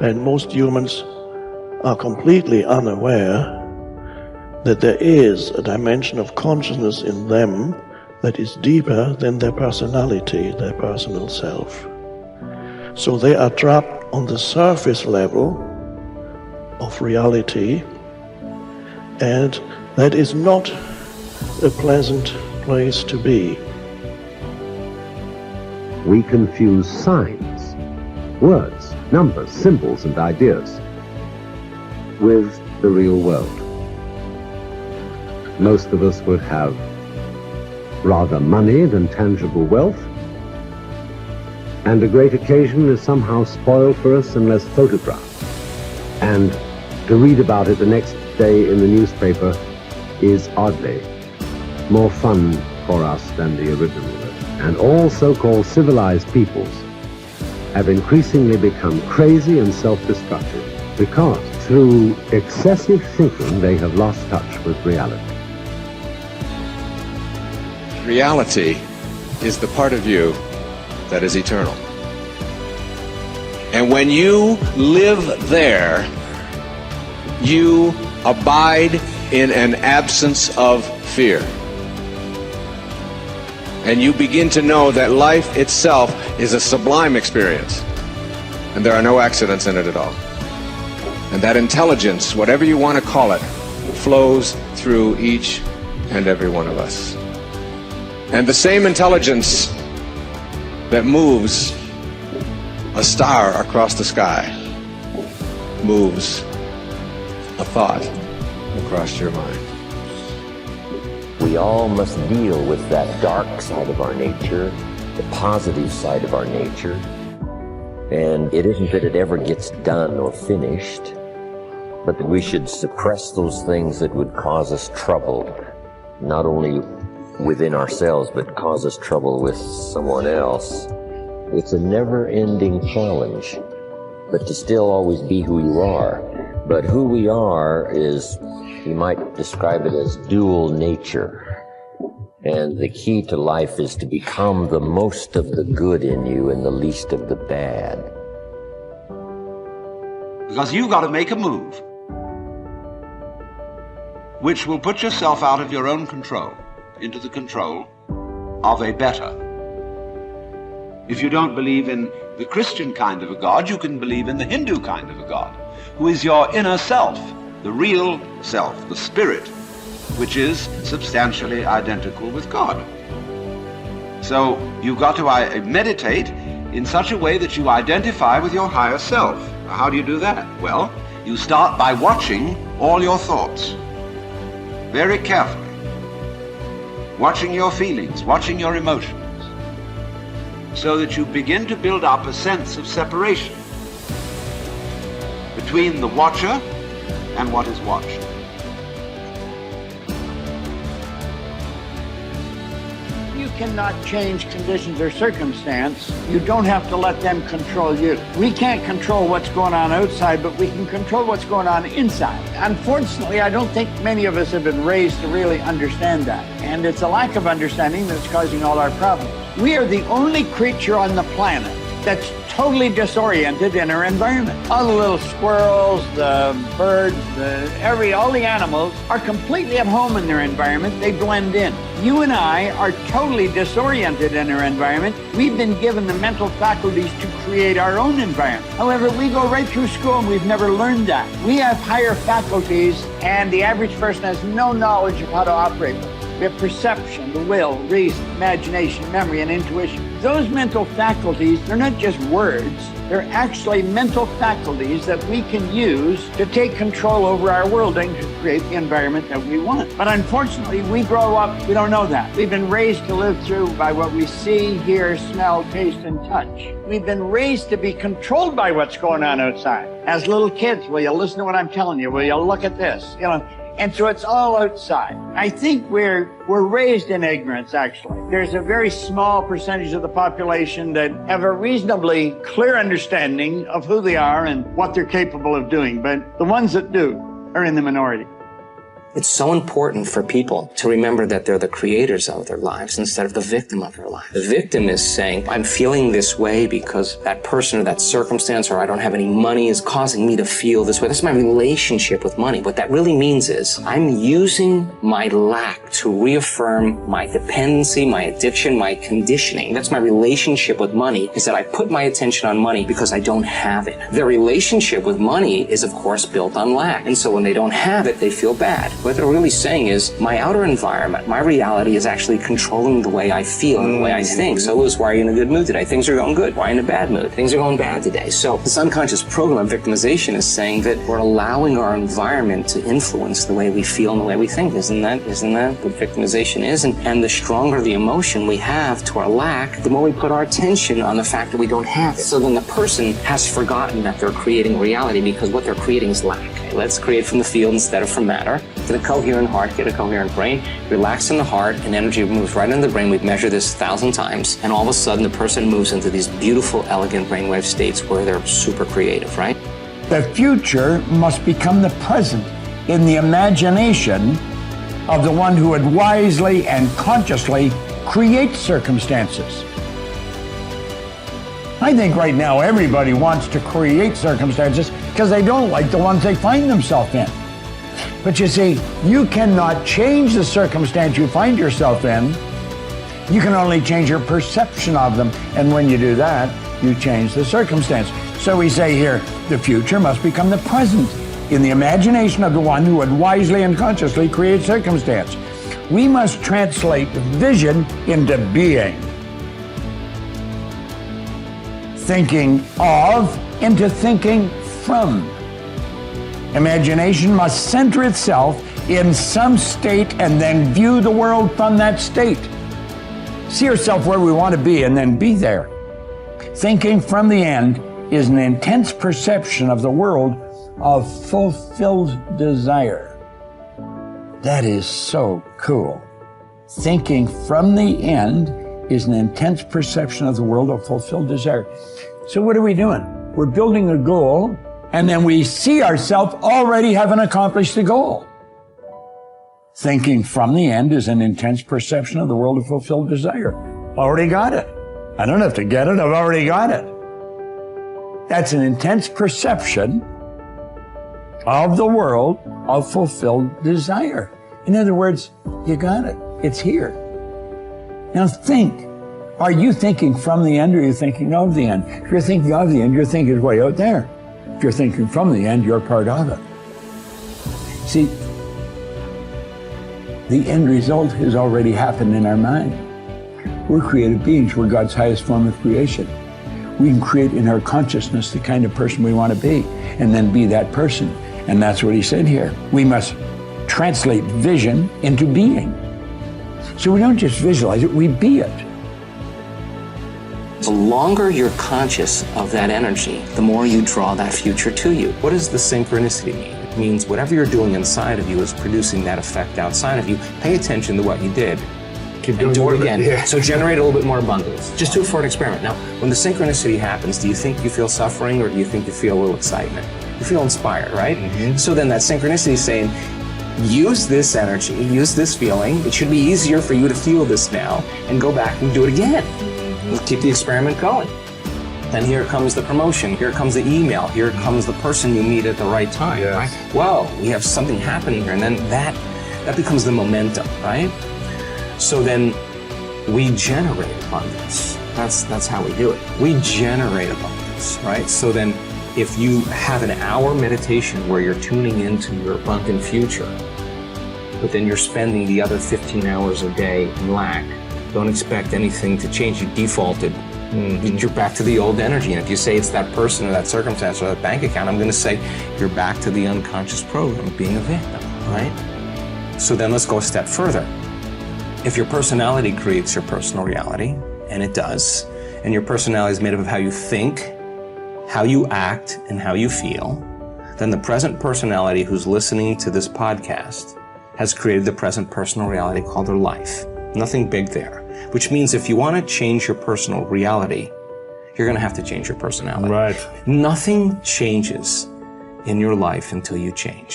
And most humans are completely unaware that there is a dimension of consciousness in them that is deeper than their personality, their personal self. So they are trapped on the surface level of reality, and that is not a pleasant place to be. We confuse signs, words, numbers, symbols, and ideas with the real world. Most of us would have rather money than tangible wealth, and a great occasion is somehow spoiled for us unless photographed. And to read about it the next day in the newspaper is oddly more fun for us than the original. And all so-called civilized peoples have increasingly become crazy and self-destructive because through excessive thinking they have lost touch with reality. Reality is the part of you that is eternal. And when you live there, you abide in an absence of fear. And you begin to know that life itself is a sublime experience. And there are no accidents in it at all. And that intelligence, whatever you want to call it, flows through each and every one of us. And the same intelligence that moves a star across the sky moves a thought across your mind. We all must deal with that dark side of our nature, the positive side of our nature. And it isn't that it ever gets done or finished, but that we should suppress those things that would cause us trouble, not only within ourselves, but cause us trouble with someone else. It's a never-ending challenge, but to still always be who you are. But who we are is, you might describe it as dual nature. And the key to life is to become the most of the good in you and the least of the bad. Because you've got to make a move which will put yourself out of your own control into the control of a better. If you don't believe in the Christian kind of a God, you can believe in the Hindu kind of a God, who is your inner self, the real self, the spirit, which is substantially identical with God. So you've got to meditate in such a way that you identify with your higher self. How do you do that? Well, you start by watching all your thoughts very carefully, watching your feelings, watching your emotions, so that you begin to build up a sense of separation between the watcher and what is watched. You cannot change conditions or circumstance. You don't have to let them control you. We can't control what's going on outside, but we can control what's going on inside. Unfortunately, I don't think many of us have been raised to really understand that. And it's a lack of understanding that's causing all our problems. We are the only creature on the planet that's totally disoriented in our environment. All the little squirrels, the birds, all the animals are completely at home in their environment. They blend in. You and I are totally disoriented in our environment. We've been given the mental faculties to create our own environment. However, we go right through school and we've never learned that. We have higher faculties, and the average person has no knowledge of how to operate them. We have perception, the will, reason, imagination, memory, and intuition. Those mental faculties, they're not just words. They're actually mental faculties that we can use to take control over our world and to create the environment that we want. But unfortunately, we grow up, we don't know that. We've been raised to live through by what we see, hear, smell, taste, and touch. We've been raised to be controlled by what's going on outside. As little kids, will you listen to what I'm telling you? Will you look at this? And so it's all outside. I think we're raised in ignorance, actually. There's a very small percentage of the population that have a reasonably clear understanding of who they are and what they're capable of doing. But the ones that do are in the minority. It's so important for people to remember that they're the creators of their lives instead of the victim of their lives. The victim is saying, I'm feeling this way because that person or that circumstance or I don't have any money is causing me to feel this way. That's my relationship with money. What that really means is I'm using my lack to reaffirm my dependency, my addiction, my conditioning. That's my relationship with money, is that I put my attention on money because I don't have it. Their relationship with money is, of course, built on lack. And so when they don't have it, they feel bad. What they're really saying is my outer environment, my reality is actually controlling the way I feel and the way I think. So Lewis, why are you in a good mood today? Things are going good. Why are you in a bad mood? Things are going bad today. So this unconscious program of victimization is saying that we're allowing our environment to influence the way we feel and the way we think. Isn't that what victimization is? And the stronger the emotion we have to our lack, the more we put our attention on the fact that we don't have it. So then the person has forgotten that they're creating reality because what they're creating is lack. Okay, let's create from the field instead of from matter. Get a coherent heart, get a coherent brain, relax in the heart, and energy moves right into the brain. We've measured this 1,000 times, and all of a sudden the person moves into these beautiful, elegant brainwave states where they're super creative, right? The future must become the present in the imagination of the one who would wisely and consciously create circumstances. I think right now everybody wants to create circumstances because they don't like the ones they find themselves in. But you see, you cannot change the circumstance you find yourself in. You can only change your perception of them. And when you do that, you change the circumstance. So we say here, the future must become the present in the imagination of the one who would wisely and consciously create circumstance. We must translate vision into being. Thinking of into thinking from. Imagination must center itself in some state and then view the world from that state. See yourself where we want to be and then be there. Thinking from the end is an intense perception of the world of fulfilled desire. That is so cool. Thinking from the end is an intense perception of the world of fulfilled desire. So what are we doing? We're building a goal, and then we see ourselves already having accomplished the goal. Thinking from the end is an intense perception of the world of fulfilled desire. Already got it. I don't have to get it, I've already got it. That's an intense perception of the world of fulfilled desire. In other words, you got it. It's here. Now think. Are you thinking from the end or are you thinking of the end? If you're thinking of the end, your thinking is way out there. If you're thinking from the end, you're part of it. See, the end result has already happened in our mind. We're creative beings. We're God's highest form of creation. We can create in our consciousness the kind of person we want to be and then be that person. And that's what he said here. We must translate vision into being. So we don't just visualize it, we be it. The longer you're conscious of that energy, the more you draw that future to you. What does the synchronicity mean? It means whatever you're doing inside of you is producing that effect outside of you. Pay attention to what you did. Keep and do it doing again. it, yeah. So generate a little bit more abundance. Just do it for an experiment. Now, when the synchronicity happens, do you think you feel suffering or do you think you feel a little excitement? You feel inspired, right? Mm-hmm. So then that synchronicity is saying, use this energy, use this feeling. It should be easier for you to feel this now and go back and do it again. Let's keep the experiment going. Then here comes the promotion, here comes the email, here comes the person you meet at the right time, yes. Right? Well, we have something happening here, and then that becomes the momentum, right? So then we generate abundance. That's how we do it. We generate abundance, right? So then if you have an hour meditation where you're tuning into your abundant future, but then you're spending the other 15 hours a day in lack, don't expect anything to change. You defaulted. Mm-hmm. You're back to the old energy. And if you say it's that person or that circumstance or that bank account, I'm going to say you're back to the unconscious program of being a victim, right? So then let's go a step further. If your personality creates your personal reality, and it does, and your personality is made up of how you think, how you act, and how you feel, then the present personality who's listening to this podcast has created the present personal reality called their life. Nothing big there. Which means if you want to change your personal reality, you're going to have to change your personality. Right. Nothing changes in your life until you change.